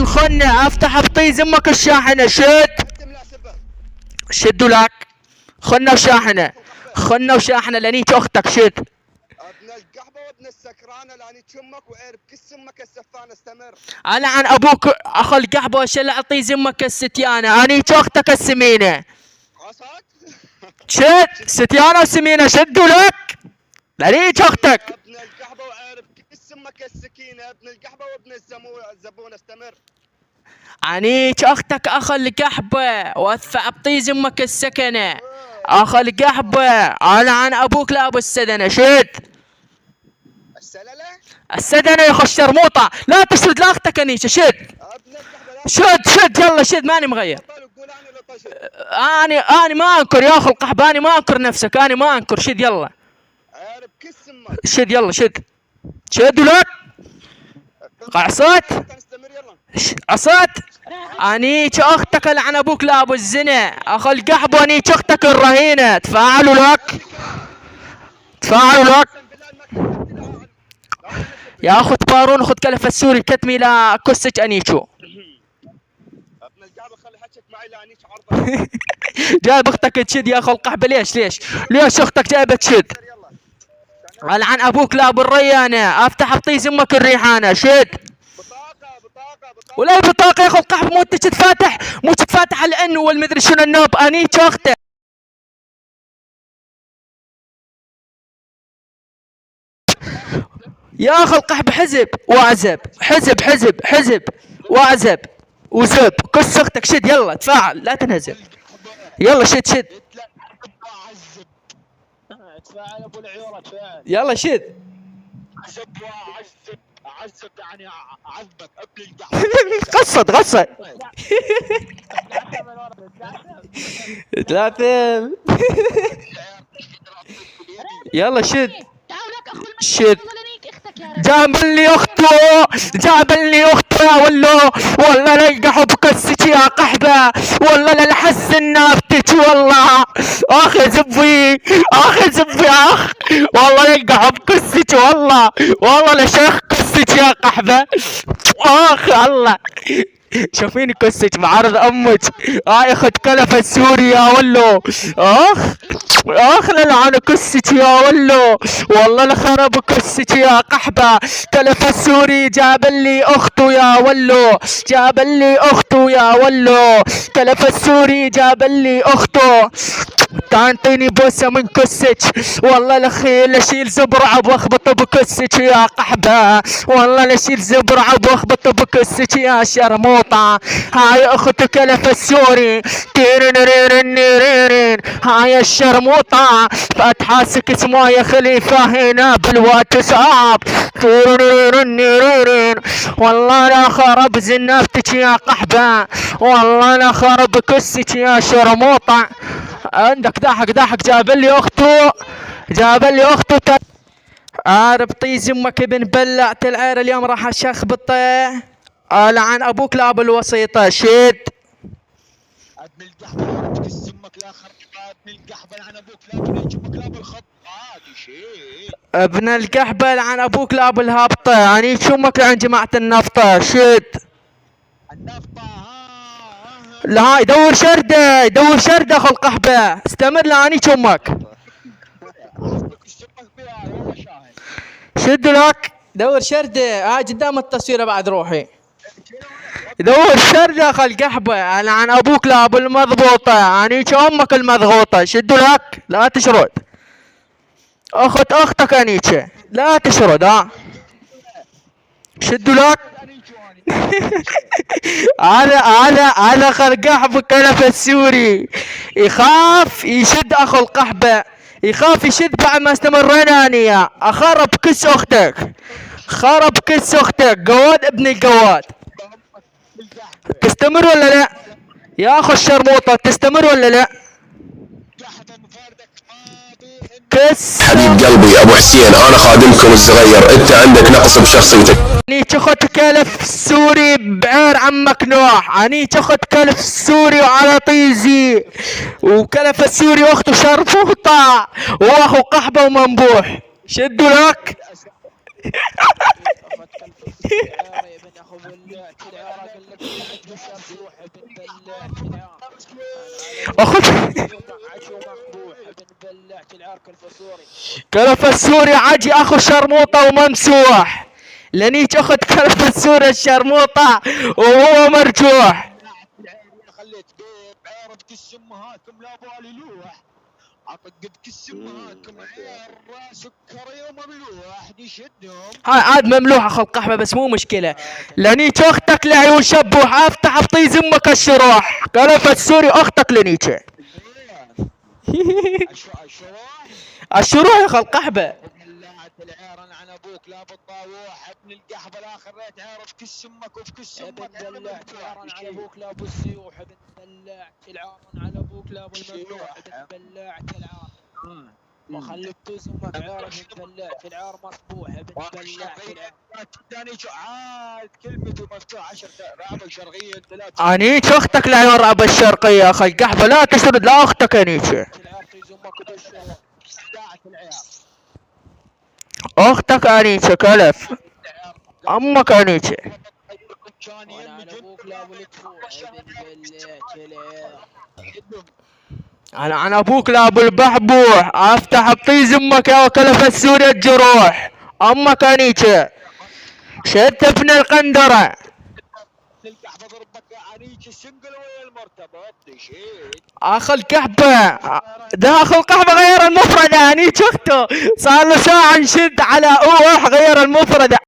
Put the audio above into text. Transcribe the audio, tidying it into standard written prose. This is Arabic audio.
خن افتح بطيز امك الشاحنة. شدوا لك خنا وشاحنة. خنا وشاحنة لانيك اختك. شد ابن القحبه وابن السكرانه لاني تشمك وعرب كس امك السفانه. استمر. انا عن ابوك اخو القحبة وشلع طيز امك الستيانة. انيك اختك السمينة. عصات. شد ستيانة وسمينة. شدوا لك لانيك اختك. ابن القحبه وعرب كس امك السكينه. ابن القحبه وابن الزبون. استمر. انيك اختك اخو القحبة وادفع بطيز امك السكنة. اخو القحبة انا عن ابوك لابو السدنة. شد السلله. السدنة يا اخو الشرموطة. لا تشد لاختك انيك. شد ابن القحبه لا شد يلا شد ماني مغير. تقول انا لو طشت. اني ما انكر يا اخو القحبة. اني ما انكر نفسك. اني ما انكر. شد يلا عرب كس امك. شد يلا شد. شد ولك عصات. استمر يلا. عصات. انيك اختك لعن ابوك لابو الزنا. اخو القحبة انيك اختك الرهينة. تفاعلوا لك. يا اخو تبارون خذ كلف السوري كتمي لا كسج انيشو. ابن القحبه خلي حكيك معي لانيك عرضه. جايب اختك تشد يا اخو القحبة. ليش اختك جايبه تشد؟ العن ابوك لابو الريانة. افتح بطيز امك الريحانة. شد بطاقه. ولا بطاقة يا اخو القحبة. مو تتفاتح مو تتفاتح الان والمدري شنو النوب. انيك اختك يا اخو القحبة. حزب واعزب. حزب واعزب وزب. كس اختك. شد يلا تفاعل لا تنهزم. يلا شد تفاعل ابو العيوره. تفاعل يلا شد. اعذب يعني اعذبك ابن القحبه. قصد ثلاثة. يلا شد جاب لي اخته يا والله لا يقحب كسك يا قحبه. والله لا الحس نابتك. والله اخ زبي اخ والله لا يقحب كسك. والله لا شيخ كسك يا قحبه. اخ الله شوفيني كسك بعرض امك. اخذ كلف السوري يا ولو. اخ للعنه كسك يا ولو. والله لخرب كسك يا قحبه. كلف السوري جاب لي اخته يا ولو. كلف السوري جاب لي اخته. تعطيني بوسه من كسك. والله لخيل اشيل زبرعه واخبط بكسك يا قحبه. والله لاشيل زبرعه واخبط بكسك يا شرموطه. هاي اختك كلف السوري. تيرين هاي الشرموطه فاتحه سكت ما يا خليفه هنا بالواتساب. تيرين والله لا خرب زنافتك يا قحبه. والله لا خرب كسك يا شرموطه. عندك ضحك جاب لي اخته عارف طيز امك ابن بلعت العير. اليوم راح اشخبطه. لعن ابوك لابو الوسيطه. شد ابن القحبه تكس امك لا خربات. ابن القحبه لعن ابوك لا يجيبك لا بالخط. عادي شيء. ابن القحبه لعن ابوك لابو الهابطه. يعني شمك لعن جماعه النفطه. شد النفطه. لا يدور شرده اخو القحبه. استمر لاني شمك. شد لك دور شرده. قدام التصوير بعد روحي. دور شرده اخو القحبه. انا عن ابوك لابو المضبوطه. اني امك المضغوطه. شد لك لا تشرد. اختك انيك لا تشرد. شد لك على قحبه كلف السوري. يخاف يشد اخو القحبه. يخاف يشد بعد ما استمرينا انيا. اخرب كس اختك. قواد ابن القواد. تستمر ولا لا يا اخو الشرموطه؟ تستمر ولا لا؟ كس حبيب قلبي ابو حسين انا خادمكم الصغير. انت عندك نقص بشخصيتك. اني تاخذ كلف سوري بعير عمك نوح. اني تاخذ كلف سوري وعلى طيزي. وكلف السوري اخته شرفوطه واخو قحبه ومنبوح. شدوا لك العار يا ابن اخو بلعت العار اقول لك عجب شربوح ابن بلعت العار اخذ عجو مقبوح ابن بلعت العار كالفسوري كلف السوري عجي اخو شرموطة وممسوح. لنيك اخذ كلف السوري الشرموطة وهو مرجوح. خليت بيب عير بكس امهاتكم لا بالي لوح اطق بكس امهاتكم عير سكري ومملوح يشدهم. هاي عاد مملوحة خلق قحبة بس مو مشكلة. لنيك اختك لعيون شبوح افتح بطيز امك الشروح. كلف السوري اختك لنيك. الشروح الشروح يا خلق قحبة. بلعت العير عن ابوك لا بالطاووح ابن القحبه الاخر ريت عير بكس امك وبكس امك ابن بلعت العير على ابوك لا بالسيوح ابن بلعت العار على ابوك لا بالمملوح ابن بلعت العار وخليت توز امك عير ابن بلعت العار مصبوح ابن بلعت العار تاني عاد كلمتي مفتوح 10 رابع شرقيه ثلاث انيك اختك لعيون رابع الشرقية يا اخي قحبة لا تشرد لا اختك انيك. العار توز امك وبالشروح داعت العيار اختك انيك كلف امك انيك. وانا على ابوك لا بالتفوح ابن بلعت العيار انا عن ابوك لا بالبحبوح افتح بطيز امك يا كلف السوري الجروح. امك انيك شدت ابن القندرة. القحبه ضربك عنيك السنقل ويا المرتبط شيء اخ القحبة داخل القحبة غير المفردة انيك اخته صار له ساعة نشد على اوح غير المفردة.